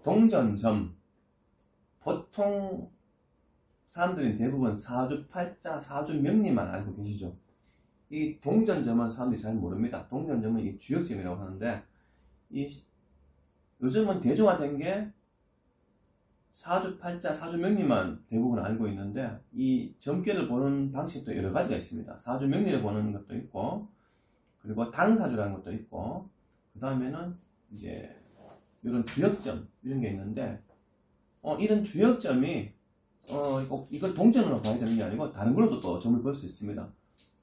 동전점. 보통 사람들이 대부분 사주팔자, 사주명리만 알고 계시죠. 이 동전점은 사람들이 잘 모릅니다. 동전점은 이 주역점이라고 하는데, 요즘은 대중화된 게 사주팔자, 사주명리만 대부분 알고 있는데, 이 점괘를 보는 방식도 여러 가지가 있습니다. 사주명리를 보는 것도 있고, 그리고 당사주라는 것도 있고, 그 다음에는 이제 이런 주역점 이런 게 있는데, 이런 주역점이 꼭 이걸 동전으로 봐야 되는 게 아니고 다른 걸로도 또 점을 볼 수 있습니다.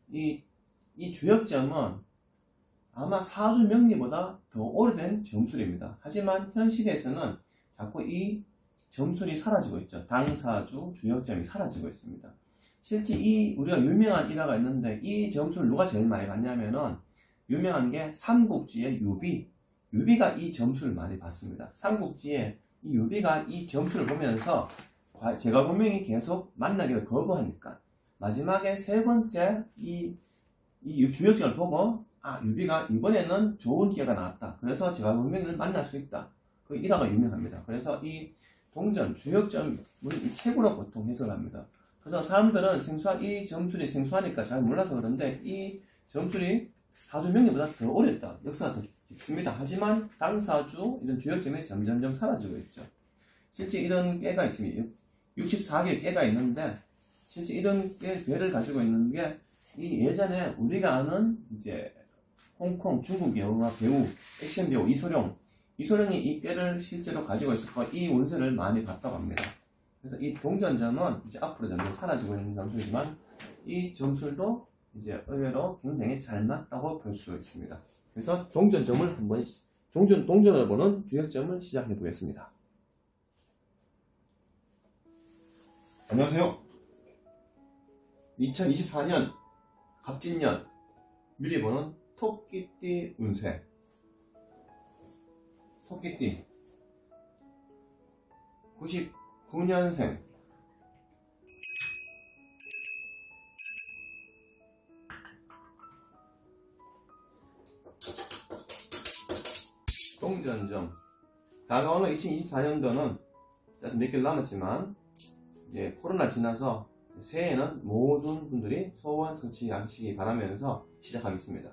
이 주역점은 아마 사주명리보다 더 오래된 점술입니다. 하지만 현실에서는 자꾸 이 점술이 사라지고 있죠. 당사주, 주역점이 사라지고 있습니다. 실제 우리가 유명한 일화가 있는데, 이 점술을 누가 제일 많이 봤냐면은 유명한 게 삼국지의 유비가 이 점술을 많이 봤습니다. 삼국지에 이 유비가 이 점술을 보면서 제갈공명이 계속 만나기를 거부하니까 마지막에 세 번째 이 주역점을 보고, 유비가 이번에는 좋은 기회가 나왔다. 그래서 제갈공명을 만날 수 있다. 그 일화가 유명합니다. 그래서 이 동전, 주역점을 이 책으로 보통 해석합니다. 그래서 사람들은 이 점술이 생소하니까 잘 몰라서 그런데, 이 점술이 사주명리보다 더 오래됐다. 역사가 더 깊습니다. 하지만 당사주, 이런 주역점이 점점점 사라지고 있죠. 실제 이런 깨가 있습니다. 64개의 깨가 있는데, 실제 이런 깨를 가지고 있는 게, 이 예전에 우리가 아는 이제 홍콩, 중국 영화 배우, 액션 배우 이소룡이 이 깨를 실제로 가지고 있었고, 이 운세를 많이 봤다고 합니다. 그래서 이 동전점은 이제 앞으로 점점 사라지고 있는 점술이지만, 이 점술도 이제 의외로 굉장히 잘 맞다고 볼 수 있습니다. 그래서 동전점을 한번, 동전을 보는 주역점을 시작해 보겠습니다. 안녕하세요. 2024년 갑진년 미리 보는 토끼띠 운세. 토끼띠 99년생. 동전점. 다가오는 2024년도는 아직 몇 개월 남았지만, 이제 코로나 지나서 새해에는 모든 분들이 소원 성취하시기 바라면서 시작하겠습니다.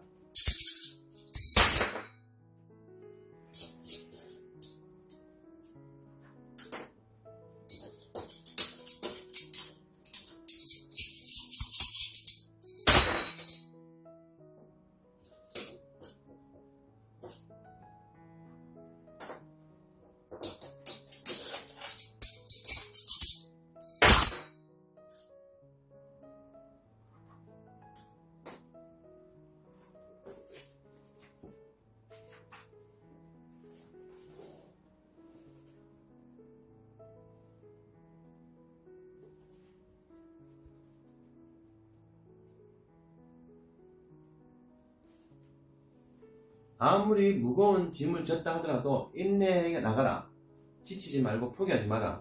아무리 무거운 짐을 졌다 하더라도 인내해 나가라. 지치지 말고 포기하지 마라.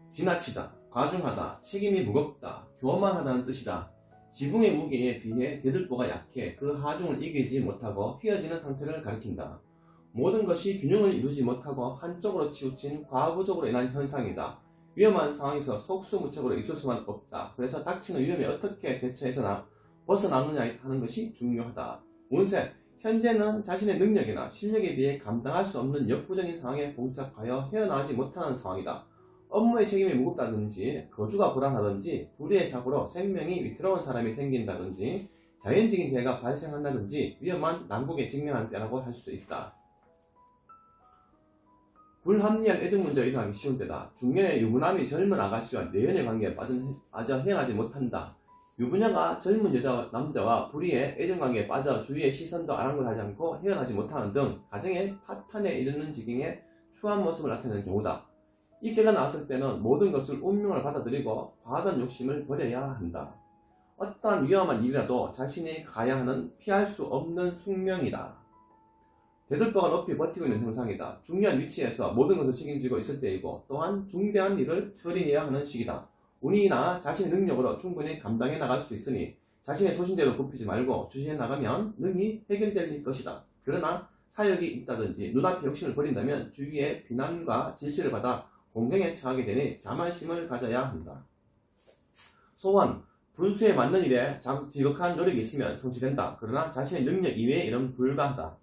지나치다, 과중하다, 책임이 무겁다, 교만하다는 뜻이다. 지붕의 무게에 비해 대들보가 약해 그 하중을 이기지 못하고 휘어지는 상태를 가리킨다. 모든 것이 균형을 이루지 못하고 한쪽으로 치우친 과부족으로 인한 현상이다. 위험한 상황에서 속수무책으로 있을 수만 없다. 그래서 닥치는 위험에 어떻게 대처해서 벗어나느냐 하는 것이 중요하다. 운세. 현재는 자신의 능력이나 실력에 비해 감당할 수 없는 역부족인 상황에 봉착하여 헤어나오지 못하는 상황이다. 업무의 책임이 무겁다든지, 거주가 불안하든지, 불의의 사고로 생명이 위태로운 사람이 생긴다든지, 자연적인 재해가 발생한다든지 위험한 난국에 직면한 때라고 할 수 있다. 불합리한 애정 문제가 일어나기 쉬운 때다. 중년의 유부남이 젊은 아가씨와 내연의 관계에 빠져 헤어나지 못한다. 유부녀가 젊은 남자와 불의의 애정관계에 빠져 주위의 시선도 아랑곳하지 않고 헤어나지 못하는 등 가정의 파탄에 이르는 지경의 추한 모습을 나타내는 경우다. 이 깨가 나왔을 때는 모든 것을 운명을 받아들이고 과하던 욕심을 버려야 한다. 어떠한 위험한 일이라도 자신이 가야 하는 피할 수 없는 숙명이다. 대들보가 높이 버티고 있는 형상이다. 중요한 위치에서 모든 것을 책임지고 있을 때이고, 또한 중대한 일을 처리해야 하는 시기다. 운이나 자신의 능력으로 충분히 감당해 나갈 수 있으니 자신의 소신대로 굽히지 말고 추진해 나가면 능히 해결될 것이다. 그러나 사역이 있다든지 눈앞에 욕심을 버린다면 주위에 비난과 질시를 받아 공경에 처하게 되니 자만심을 가져야 한다. 소원, 분수에 맞는 일에 지극한 노력이 있으면 성취된다. 그러나 자신의 능력 이외의 일은 불가하다.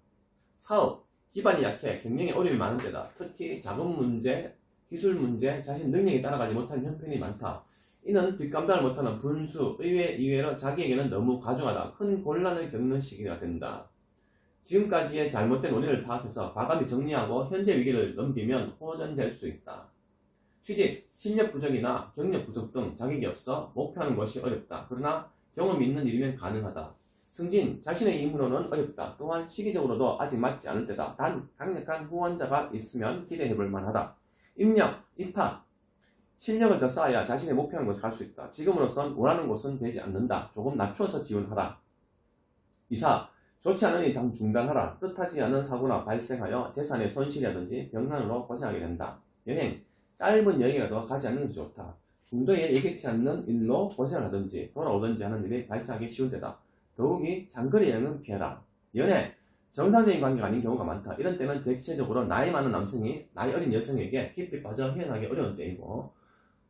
사업, 기반이 약해 경영에 어려움이 많은 데다. 특히 자금 문제, 기술 문제, 자신 능력이 따라가지 못한 형편이 많다. 이는 뒷감당을 못하는 분수, 의외 이외로 자기에게는 너무 과중하다. 큰 곤란을 겪는 시기가 된다. 지금까지의 잘못된 원인을 파악해서 과감히 정리하고 현재 위기를 넘기면 호전될 수 있다. 취직, 실력 부족이나 경력 부족 등 자격이 없어 목표하는 것이 어렵다. 그러나 경험이 있는 일이면 가능하다. 승진, 자신의 힘으로는 어렵다. 또한 시기적으로도 아직 맞지 않을 때다. 단 강력한 후원자가 있으면 기대해볼 만하다. 입력, 입학, 실력을 더 쌓아야 자신의 목표하는 곳에 갈 수 있다. 지금으로선 원하는 곳은 되지 않는다. 조금 낮추어서 지원하라. 이사, 좋지 않으니 당 중단하라. 뜻하지 않은 사고나 발생하여 재산의 손실이라든지 병난으로 고생하게 된다. 여행, 짧은 여행이라도 가지 않는 것이 좋다. 중도에 예기치 않는 일로 고생을 하든지 돌아오든지 하는 일이 발생하기 쉬운 데다. 더욱이 장거리 여행은 피해라. 연애, 정상적인 관계가 아닌 경우가 많다. 이런 때는 대체적으로 나이 많은 남성이 나이 어린 여성에게 깊이 빠져 헤어나기 어려운 때이고,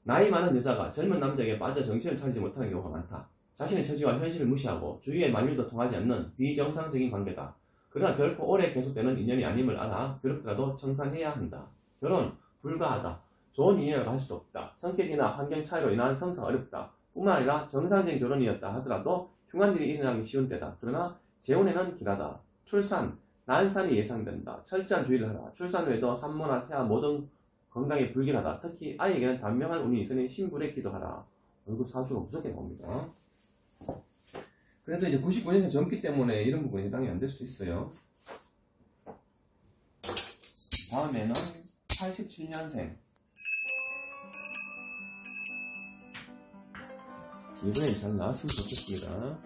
나이 많은 여자가 젊은 남자에게 빠져 정신을 차리지 못하는 경우가 많다. 자신의 처지와 현실을 무시하고 주위의 만류도 통하지 않는 비정상적인 관계다. 그러나 결코 오래 계속되는 인연이 아님을 알아 괴롭더라도 청산해야 한다. 결혼, 불가하다. 좋은 인연이라고 할 수 없다. 성격이나 환경 차이로 인한 성사가 어렵다. 뿐만 아니라 정상적인 결혼이었다 하더라도 흉한 일이 일어나기 쉬운 때다. 그러나 재혼에는 길하다. 출산, 난산이 예상된다. 철저한 주의를 하라. 출산 후에도 산모나 태아 모든 건강에 불길하다. 특히 아이에게는 단명한 운이 있으니 신불에 기도하라. 얼굴 사주가 무섭게 나옵니다. 그래도 이제 99년생 젊기 때문에 이런 부분이 해당이 안 될 수 있어요. 다음에는 87년생. 이번엔 잘 나왔으면 좋겠습니다.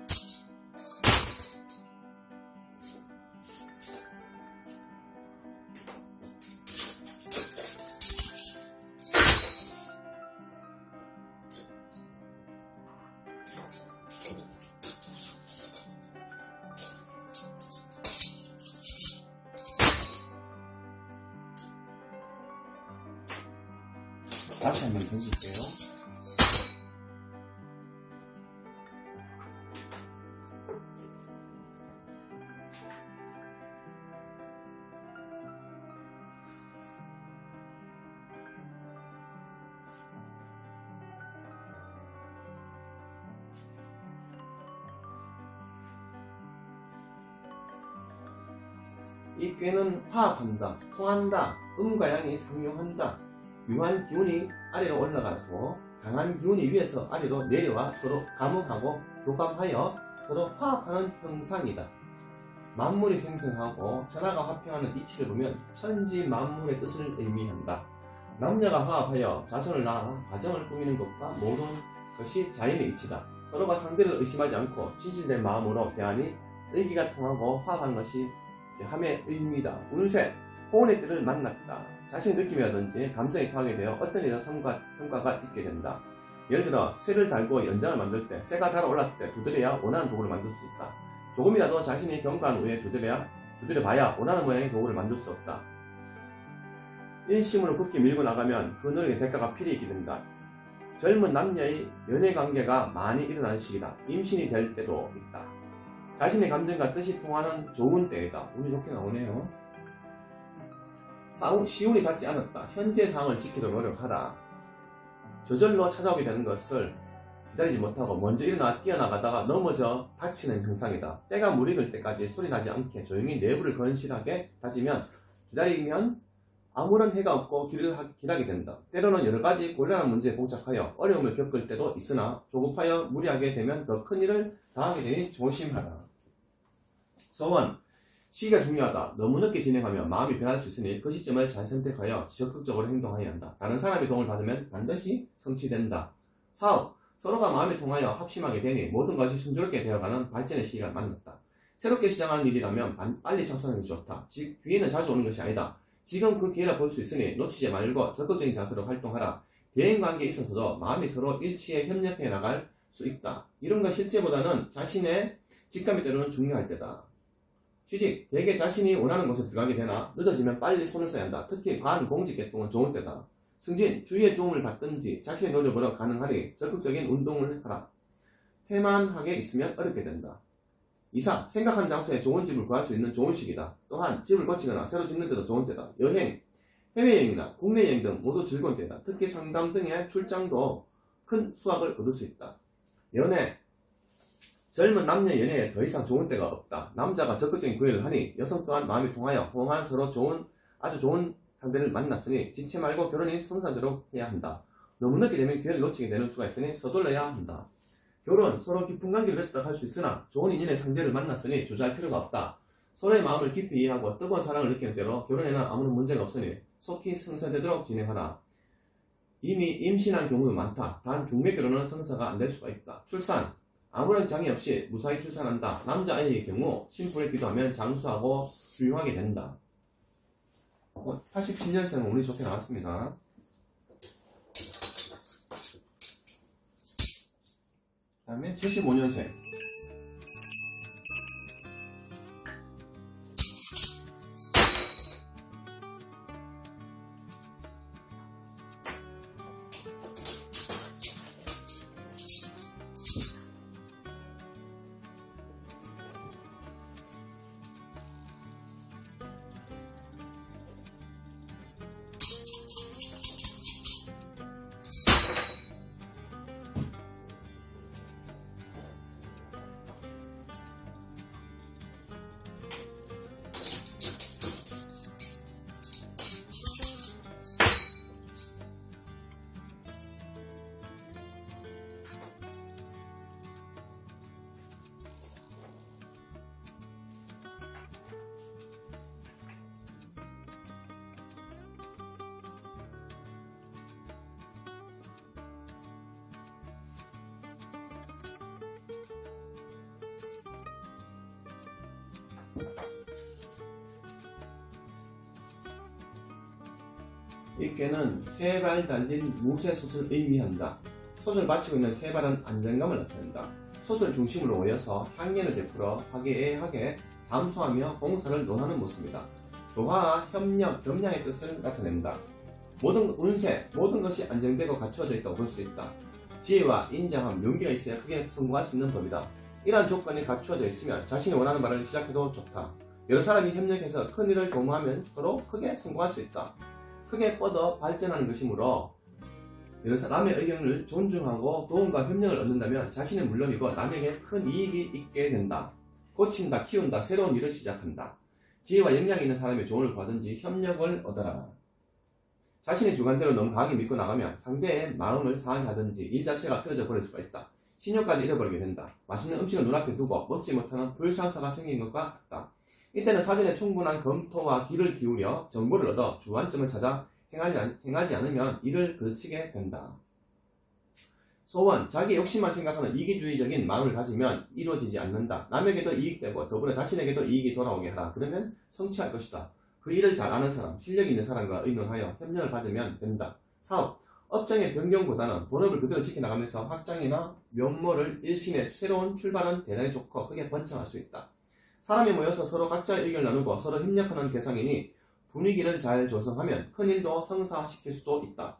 다시 한번 던질게요. 이 꾀는 화합한다, 통한다, 음과 양이 상용한다. 묘한 기운이 아래로 올라가서 강한 기운이 위에서 아래로 내려와 서로 감응하고 교감하여 서로 화합하는 형상이다. 만물이 생성하고 천하가 화평하는 이치를 보면 천지 만물의 뜻을 의미한다. 남녀가 화합하여 자손을 낳아 가정을 꾸미는 것과 모든 것이 자연의 이치다. 서로가 상대를 의심하지 않고 진실된 마음으로 대하니 의기가 통하고 화합한 것이 함의 의미다. 운세, 호운의 때를 만났다. 자신의 느낌이라든지 감정이 강하게 되어 어떤 일은 성과가 있게 된다. 예를 들어 쇠를 달고 연장을 만들 때 쇠가 달아올랐을 때 두드려야 원하는 도구를 만들 수 있다. 조금이라도 자신이 경과한 후에 두드려봐야 원하는 모양의 도구를 만들 수 없다. 일심으로 굳게 밀고 나가면 그 노력의 대가가 필히 있게 된다. 젊은 남녀의 연애관계가 많이 일어나는 시기다. 임신이 될 때도 있다. 자신의 감정과 뜻이 통하는 좋은 때이다. 운이 좋게 나오네요. 시운이 닿지 않았다. 현재 상황을 지키도록 노력하라. 저절로 찾아오게 되는 것을 기다리지 못하고 먼저 일어나 뛰어나가다가 넘어져 다치는 형상이다. 때가 무익을 때까지 소리 나지 않게 조용히 내부를 건실하게 다지면 기다리면 아무런 해가 없고 길하게 된다. 때로는 여러 가지 곤란한 문제에 봉착하여 어려움을 겪을 때도 있으나 조급하여 무리하게 되면 더 큰 일을 당하게 되니 조심하라. 소원, 시기가 중요하다. 너무 늦게 진행하면 마음이 변할 수 있으니 그 시점을 잘 선택하여 적극적으로 행동해야 한다. 다른 사람의 도움을 받으면 반드시 성취된다. 사업, 서로가 마음이 통하여 합심하게 되니 모든 것이 순조롭게 되어가는 발전의 시기가 만났다. 새롭게 시작하는 일이라면 빨리 착수하는 게 좋다. 기회는 자주 오는 것이 아니다. 지금 그 기회라 볼 수 있으니 놓치지 말고 적극적인 자세로 활동하라. 대인관계에 있어서도 마음이 서로 일치해 협력해 나갈 수 있다. 이름과 실제보다는 자신의 직감이 때로는 중요할 때다. 취직, 대개 자신이 원하는 곳에 들어가게 되나 늦어지면 빨리 손을 써야 한다. 특히 과한 공직 계통은 좋은 때다. 승진, 주위의 도움을 받든지 자신의 노력으로 가능하리 적극적인 운동을 하라. 태만하게 있으면 어렵게 된다. 이사, 생각한 장소에 좋은 집을 구할 수 있는 좋은 시기다. 또한 집을 고치거나 새로 짓는 데도 좋은 때다. 여행, 해외여행이나 국내 여행 등 모두 즐거운 때다. 특히 상담 등의 출장도 큰 수확을 거둘 수 있다. 연애, 젊은 남녀 연애에 더 이상 좋은 때가 없다. 남자가 적극적인 구애를 하니 여성 또한 마음이 통하여 호응한 서로 아주 좋은 상대를 만났으니 지체 말고 결혼이 성사되도록 해야 한다. 너무 늦게 되면 기회를 놓치게 되는 수가 있으니 서둘러야 한다. 결혼, 서로 깊은 관계를 맺었다 할 수 있으나 좋은 인연의 상대를 만났으니 주저할 필요가 없다. 서로의 마음을 깊이 이해하고 뜨거운 사랑을 느끼는 대로 결혼에는 아무런 문제가 없으니 속히 성사되도록 진행하라. 이미 임신한 경우도 많다. 단 중매 결혼은 성사가 안 될 수가 있다. 출산, 아무런 장애 없이 무사히 출산한다. 남자아이의 경우 신부에 기도하면 장수하고 훌륭하게 된다. 87년생은 운이 좋게 나왔습니다. 그 다음에 75년생. 이 꾀는 세 발 달린 무쇠솥을 의미한다. 솥을 받치고 있는 세 발은 안정감을 나타낸다. 솥을 중심으로 모여서 향연을 베풀어 화기애애하게 담소하며 봉사를 논하는 모습이다. 조화와 협력, 겸양의 뜻을 나타낸다. 모든 운세, 모든 것이 안정되고 갖추어져 있다고 볼 수 있다. 지혜와 인자함, 용기가 있어야 크게 성공할 수 있는 법이다. 이러한 조건이 갖추어져 있으면 자신이 원하는 바를 시작해도 좋다. 여러 사람이 협력해서 큰 일을 도모하면 서로 크게 성공할 수 있다. 크게 뻗어 발전하는 것이므로 여러 사람의 의견을 존중하고 도움과 협력을 얻는다면 자신은 물론이고 남에게 큰 이익이 있게 된다. 고친다, 키운다, 새로운 일을 시작한다. 지혜와 역량이 있는 사람의 조언을 구하든지 협력을 얻어라. 자신의 주관대로 너무 강하게 믿고 나가면 상대의 마음을 상하게 하든지 일 자체가 틀어져 버릴 수가 있다. 신용까지 잃어버리게 된다. 맛있는 음식을 눈앞에 두고 먹지 못하는 불상사가 생긴 것과 같다. 이때는 사전에 충분한 검토와 귀를 기울여 정보를 얻어 주안점을 찾아 행하지 않으면 일을 그르치게 된다. 소원, 자기 욕심만 생각하는 이기주의적인 마음을 가지면 이루어지지 않는다. 남에게도 이익되고 더불어 자신에게도 이익이 돌아오게 하라. 그러면 성취할 것이다. 그 일을 잘 아는 사람, 실력 있는 사람과 의논하여 협력을 받으면 된다. 사업, 업장의 변경보다는 본업을 그대로 지켜나가면서 확장이나 면모를 일심에 새로운 출발은 대단히 좋고 크게 번창할 수 있다. 사람이 모여서 서로 각자의 의견을 나누고 서로 협력하는 개성이니 분위기를 잘 조성하면 큰 일도 성사시킬 수도 있다.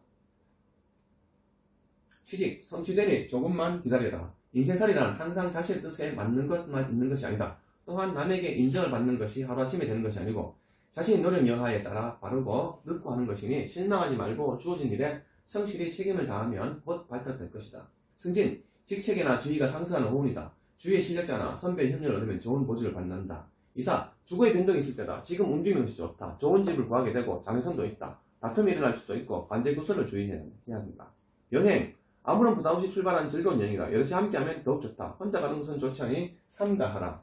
취직, 성취되니 조금만 기다려라. 인생살이란 항상 자신의 뜻에 맞는 것만 있는 것이 아니다. 또한 남에게 인정을 받는 것이 하루아침에 되는 것이 아니고 자신의 노력 여하에 따라 바르고 늦고 하는 것이니 실망하지 말고 주어진 일에 성실히 책임을 다하면 곧 발달될 것이다. 승진, 직책이나 지위가 상승하는 호운이다. 주위의 실력자나 선배의 협력을 얻으면 좋은 보직을 받는다. 이사, 주거의 변동이 있을 때다. 지금 움직이는 것이 좋다. 좋은 집을 구하게 되고 장애성도 있다. 다툼이 일어날 수도 있고 관제구설을 주의해야 한다. 여행, 아무런 부담 없이 출발하는 즐거운 여행이다. 여럿이 함께하면 더욱 좋다. 혼자 가는 것은 좋지 않으니 삼가하라.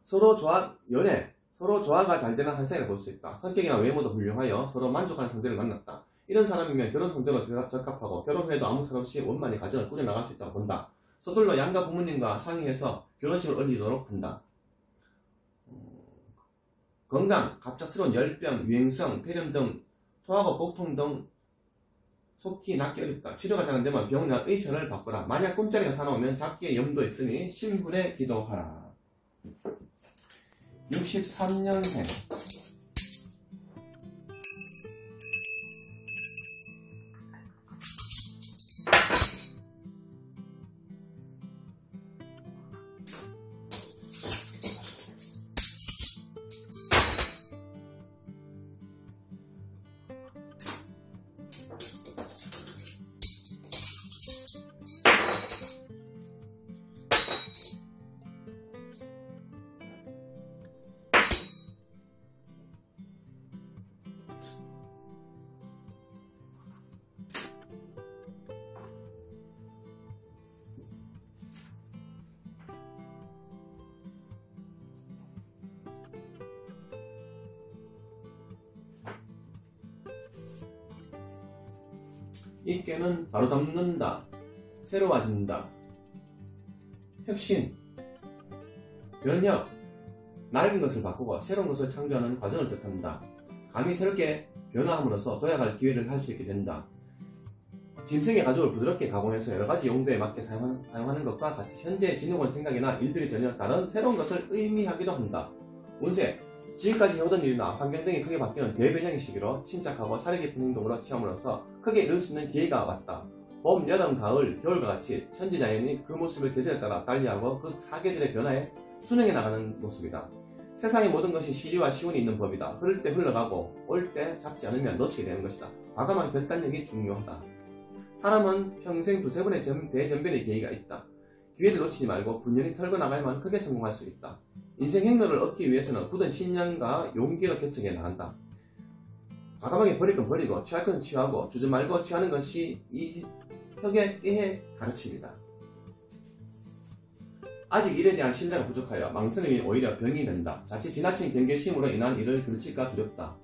서로 조화가 잘 되는 한 사이라 볼 수 있다. 성격이나 외모도 훌륭하여 서로 만족하는 상대를 만났다. 이런 사람이면 결혼 상대로 적합하고 결혼 후에도 아무 탈 없이 원만히 가정을 꾸려나갈 수 있다고 본다. 서둘러 양가 부모님과 상의해서 결혼식을 올리도록 한다. 건강, 갑작스러운 열병, 유행성, 폐렴 등 토하고 복통 등 속히 낫기 어렵다. 치료가 잘 안되면 병원이나 의사를 바꾸라. 만약 꿈자리가 사나우면 잡기에 염도 있으니 신분에 기도하라. 63년생. 이 꾀는 바로잡는다, 새로워진다, 혁신, 변혁, 낡은 것을 바꾸고 새로운 것을 창조하는 과정을 뜻한다. 감히 새롭게 변화함으로써 도약할 기회를 할 수 있게 된다. 짐승의 가죽을 부드럽게 가공해서 여러가지 용도에 맞게 사용하는 것과 같이 현재의 진흥원 생각이나 일들이 전혀 다른 새로운 것을 의미하기도 한다. 운세, 지금까지 해오던 일이나 환경 등이 크게 바뀌는 대변형의 시기로 침착하고 사려 깊은 행동으로 취함으로써 크게 이룰 수 있는 기회가 왔다. 봄, 여름, 가을, 겨울과 같이 천지자연이 그 모습을 계절에 따라 달리하고 그 사계절의 변화에 순응해 나가는 모습이다. 세상의 모든 것이 시리와 시운이 있는 법이다. 흐를 때 흘러가고 올 때 잡지 않으면 놓치게 되는 것이다. 과감한 결단력이 중요하다. 사람은 평생 두세 번의 대전변의 기회가 있다. 기회를 놓치지 말고 분연히 털고 나가야만 크게 성공할 수 있다. 인생 행로를 얻기 위해서는 굳은 신념과 용기로 개척해 나간다. 과감하게 버릴 건 버리고 취할 건 취하고 주저 말고 취하는 것이 이 혁의 깨의 가르침이다. 아직 일에 대한 신뢰가 부족하여 망설임이 오히려 병이 된다. 자칫 지나친 경계심으로 인한 일을 그르칠까 두렵다.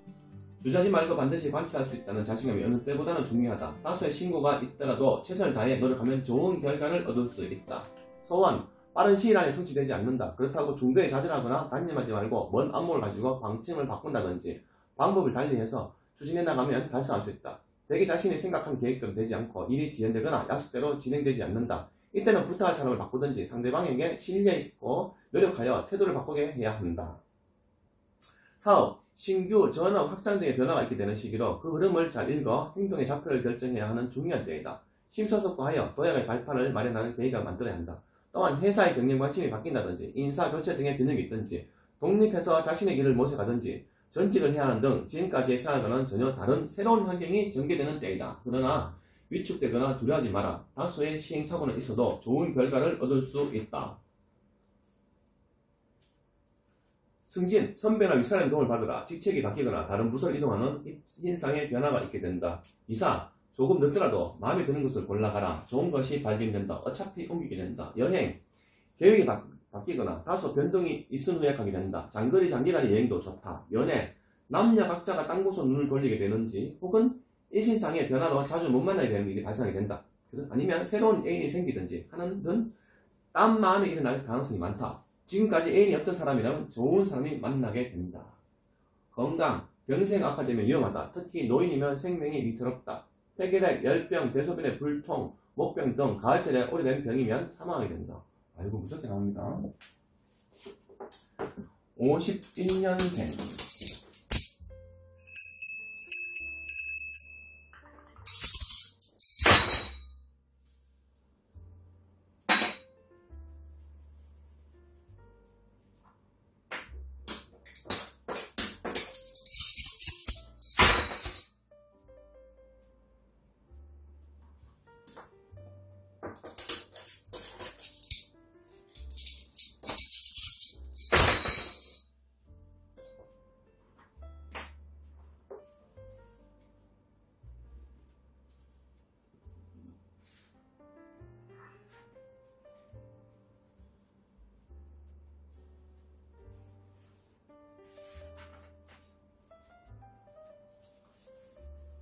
주저하지 말고 반드시 관찰할 수 있다는 자신감이 어느 때보다는 중요하다. 다소의 신고가 있더라도 최선을 다해 노력하면 좋은 결과를 얻을 수 있다. 소원, 빠른 시일 안에 성취되지 않는다. 그렇다고 중도에 좌절하거나 단념하지 말고 먼 안목을 가지고 방침을 바꾼다든지 방법을 달리해서 추진해 나가면 달성할 수 있다. 대개 자신이 생각한 계획대로 되지 않고 일이 지연되거나 약속대로 진행되지 않는다. 이때는 부탁할 사람을 바꾸든지 상대방에게 신뢰있고 노력하여 태도를 바꾸게 해야 한다. 사업, 신규, 전업, 확장 등의 변화가 있게 되는 시기로 그 흐름을 잘 읽어 행동의 좌표를 결정해야 하는 중요한 때이다. 심사숙고하여 도약의 발판을 마련하는 계기가 만들어야 한다. 또한 회사의 경영 관침이 바뀐다든지 인사 교체 등의 변형이 있든지 독립해서 자신의 길을 모색하든지 전직을 해야 하는 등 지금까지의 생활과는 전혀 다른 새로운 환경이 전개되는 때이다. 그러나 위축되거나 두려워하지 마라. 다소의 시행착오는 있어도 좋은 결과를 얻을 수 있다. 승진, 선배나 윗사람의 도움을 받으라. 직책이 바뀌거나 다른 부서를 이동하는 인상의 변화가 있게 된다. 이사, 조금 늦더라도 마음에 드는 것을 골라가라. 좋은 것이 발견된다. 어차피 옮기게 된다. 여행, 계획이 바뀌거나 다소 변동이 있은 후에 가게 된다. 장기간의 여행도 좋다. 연애, 남녀 각자가 딴 곳으로 눈을 돌리게 되는지 혹은 일신상의 변화로 자주 못 만나게 되는 일이 발생하게 된다. 아니면 새로운 애인이 생기든지 하는 등 딴 마음에 일어날 가능성이 많다. 지금까지 애인이 없던 사람이라면 좋은 사람이 만나게 된다. 건강, 병세가 악화되면 위험하다. 특히 노인이면 생명이 위태롭다. 폐결핵, 열병, 대소변의 불통, 목병 등 가을철에 오래된 병이면 사망하게 된다. 아이고 무섭게 나옵니다. 51년생.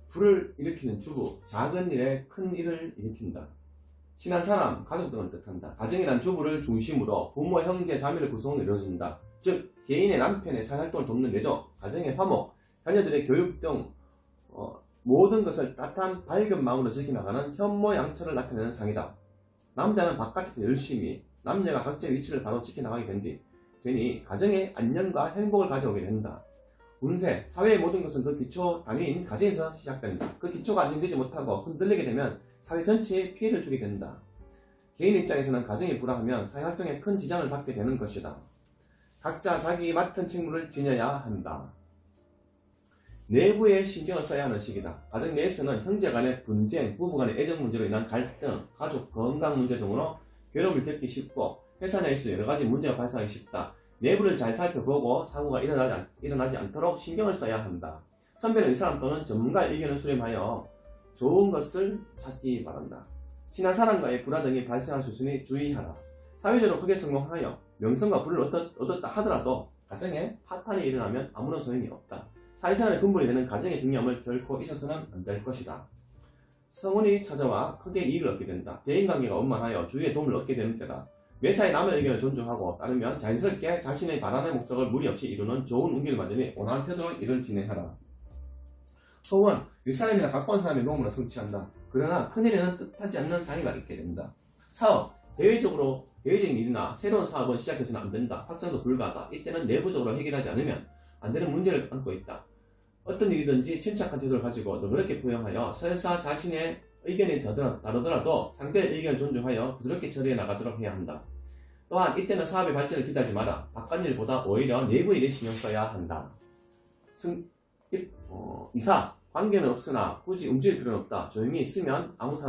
불을 일으키는 주부, 작은 일에 큰 일을 일으킨다. 친한 사람, 가족 등을 뜻한다. 가정이란 주부를 중심으로 부모, 형제, 자매를 구성으로 이루어진다. 즉, 개인의 남편의 사회활동을 돕는 내조, 가정의 화목, 자녀들의 교육 등 모든 것을 따뜻한 밝은 마음으로 지켜나가는 현모양처를 나타내는 상이다. 남자는 바깥에서 열심히, 남녀가 각자의 위치를 바로 지켜나가게 된 뒤 되니 가정의 안녕과 행복을 가져오게 된다. 운세, 사회의 모든 것은 그 기초 단위인 가정에서 시작된다. 그 기초가 안정되지 못하고 흔들리게 되면 사회 전체에 피해를 주게 된다. 개인 입장에서는 가정이 불화하면 사회활동에 큰 지장을 받게 되는 것이다. 각자 자기 맡은 책무를 지녀야 한다. 내부에 신경을 써야 하는 시기다. 가정 내에서는 형제 간의 분쟁, 부부 간의 애정 문제로 인한 갈등, 가족 건강 문제 등으로 괴로움을 겪기 쉽고 회사 내에서 여러 가지 문제가 발생하기 쉽다. 내부를 잘 살펴보고 사고가 일어나지 않도록 신경을 써야 한다. 선배는 이 사람 또는 전문가의 의견을 수렴하여 좋은 것을 찾기 바란다. 친한 사람과의 불화 등이 발생할 수 있으니 주의하라. 사회적으로 크게 성공하여 명성과 부를 얻었다 하더라도 가정에 파탄이 일어나면 아무런 소용이 없다. 사회생활의 근본이 되는 가정의 중요함을 결코 잊어서는 안 될 것이다. 성운이 찾아와 크게 이익을 얻게 된다. 대인관계가 원만하여 주위의 도움을 얻게 되는 때다. 매사에 남의 의견을 존중하고 따르면 자연스럽게 자신의 바라는 목적을 무리 없이 이루는 좋은 운기를 맞으니 온화한 태도로 일을 진행하라. 소원, 윗사람이나 가까운 사람의 도움으로 성취한다. 그러나 큰일에는 뜻하지 않는 장애가 있게 된다. 사업, 대외적인 일이나 새로운 사업은 시작해서는 안 된다. 확장도 불가하다. 이때는 내부적으로 해결하지 않으면 안 되는 문제를 안고 있다. 어떤 일이든지 침착한 태도를 가지고 너그럽게 포용하여 설사 자신의 의견이 다르더라도 상대의 의견을 존중하여 부드럽게 처리해 나가도록 해야 한다. 또한 이때는 사업의 발전을 기대하지 마라. 바깥일보다 오히려 내부 일에 신경 써야 한다. 이사, 관계는 없으나 굳이 움직일 필요는 없다. 조용히 있으면 아무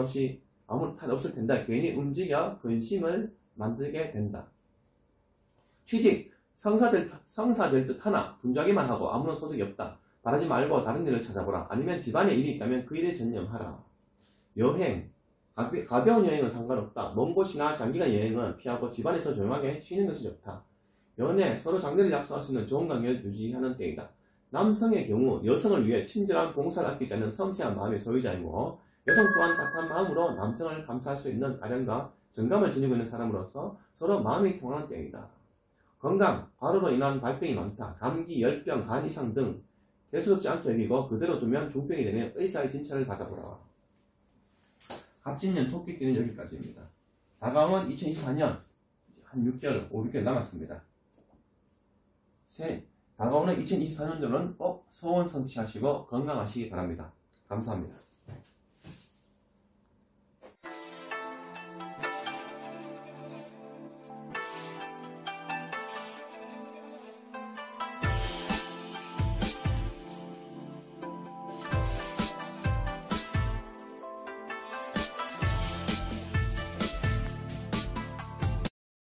탈 없을 텐데 괜히 움직여 근심을 만들게 된다. 취직, 성사될 듯 하나 분주하기만 하고 아무런 소득이 없다. 바라지 말고 다른 일을 찾아보라. 아니면 집안에 일이 있다면 그 일에 전념하라. 여행, 가벼운 여행은 상관없다. 먼 곳이나 장기간 여행은 피하고 집안에서 조용하게 쉬는 것이 좋다. 연애, 서로 장래를 약속할 수 있는 좋은 관계를 유지하는 때이다. 남성의 경우 여성을 위해 친절한 봉사를 아끼지 않는 섬세한 마음의 소유자이고 여성 또한 같은 마음으로 남성을 감싸할 수 있는 아련과 정감을 지니고 있는 사람으로서 서로 마음이 통하는 때이다. 건강, 과로로 인한 발병이 많다. 감기, 열병, 간 이상 등 대수롭지 않게 여기고 그대로 두면 중병이 되는 의사의 진찰을 받아보라. 갑진년 토끼띠는 여기까지입니다. 다가오는 2024년 한 6개월, 5개월 남았습니다. 다가오는 2024년도는 꼭 소원 성취하시고 건강하시기 바랍니다. 감사합니다.